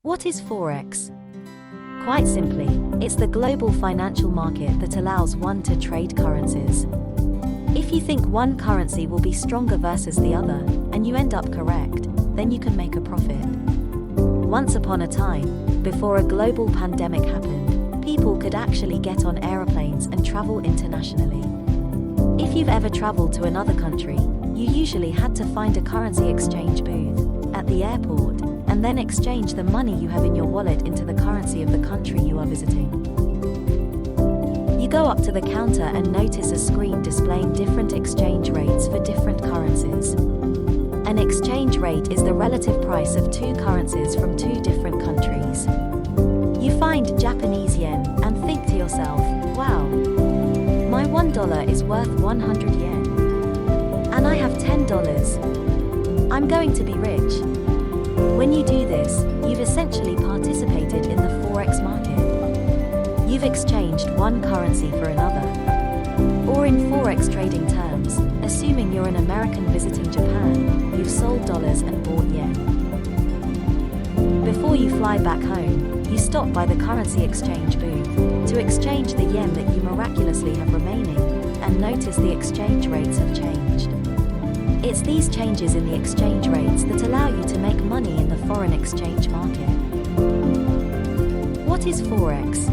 What is Forex? Quite simply, it's the global financial market that allows one to trade currencies. If you think one currency will be stronger versus the other, and you end up correct, then you can make a profit. Once upon a time, before a global pandemic happened, people could actually get on aeroplanes and travel internationally. If you've ever traveled to another country, you usually had to find a currency exchange booth at the airport, and then exchange the money you have in your wallet into the currency of the country you are visiting. You go up to the counter and notice a screen displaying different exchange rates for different currencies. An exchange rate is the relative price of two currencies from two different countries. You find Japanese yen and think to yourself, wow, my $1 is worth 100 yen. And I have $10. I'm going to be rich. When you do this, you've essentially participated in the Forex market. You've exchanged one currency for another. Or in Forex trading terms, assuming you're an American visiting Japan, you've sold dollars and bought yen. Before you fly back home, you stop by the currency exchange booth to exchange the yen that you miraculously have remaining, and notice the exchange rates have changed. It's these changes in the exchange rates that allow you to make money in the foreign exchange market. What is Forex?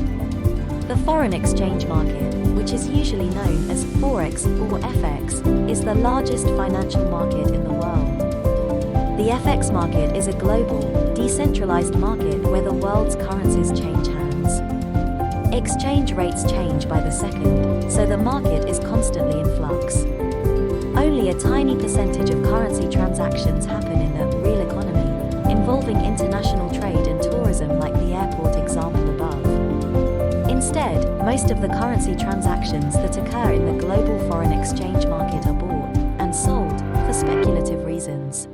The foreign exchange market, which is usually known as Forex or FX, is the largest financial market in the world. The FX market is a global, decentralized market where the world's currencies change hands. Exchange rates change by the second, so the market is constantly in flux. Only a tiny percentage of currency transactions happen in the real economy, involving international trade and tourism like the airport example above. Instead, most of the currency transactions that occur in the global foreign exchange market are bought and sold for speculative reasons.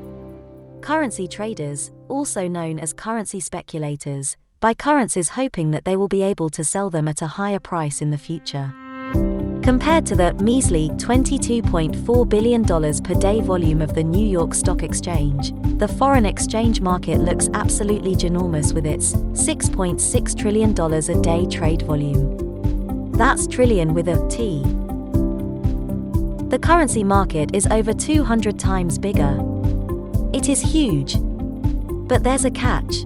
Currency traders, also known as currency speculators, buy currencies hoping that they will be able to sell them at a higher price in the future. Compared to the measly $22.4 billion per day volume of the New York Stock Exchange, the foreign exchange market looks absolutely ginormous with its $6.6 trillion a day trade volume. That's trillion with a T. The currency market is over 200 times bigger. It is huge. But there's a catch.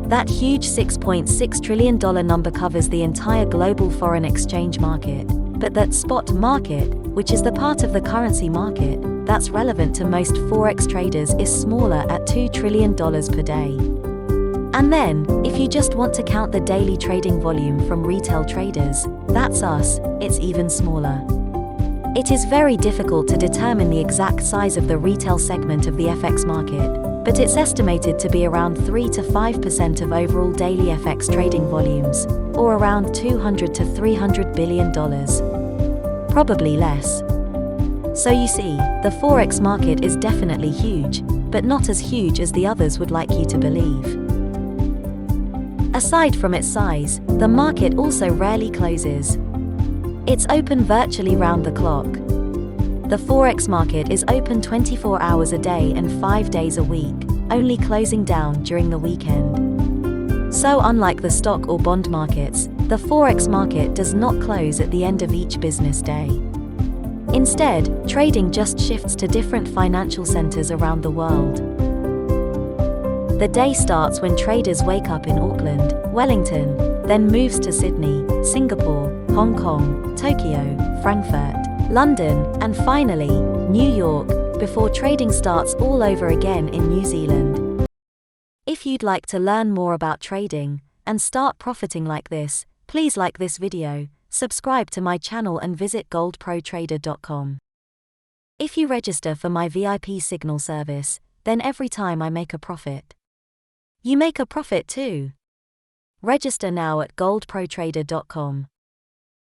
That huge $6.6 trillion number covers the entire global foreign exchange market. But that spot market, which is the part of the currency market that's relevant to most Forex traders, is smaller at $2 trillion per day. And then, if you just want to count the daily trading volume from retail traders, that's us, it's even smaller. It is very difficult to determine the exact size of the retail segment of the FX market, but it's estimated to be around 3 to 5% of overall daily FX trading volumes, or around $200 to $300 billion. Probably less. So you see, the Forex market is definitely huge, but not as huge as the others would like you to believe. Aside from its size, the market also rarely closes. It's open virtually round the clock. The Forex market is open 24 hours a day and 5 days a week, only closing down during the weekend. So unlike the stock or bond markets, the Forex market does not close at the end of each business day. Instead, trading just shifts to different financial centers around the world. The day starts when traders wake up in Auckland, Wellington, then moves to Sydney, Singapore, Hong Kong, Tokyo, Frankfurt, London, and finally, New York, before trading starts all over again in New Zealand. If you'd like to learn more about trading and start profiting like this, please like this video, subscribe to my channel and visit goldprotrader.com. If you register for my VIP signal service, then every time I make a profit, you make a profit too. Register now at goldprotrader.com.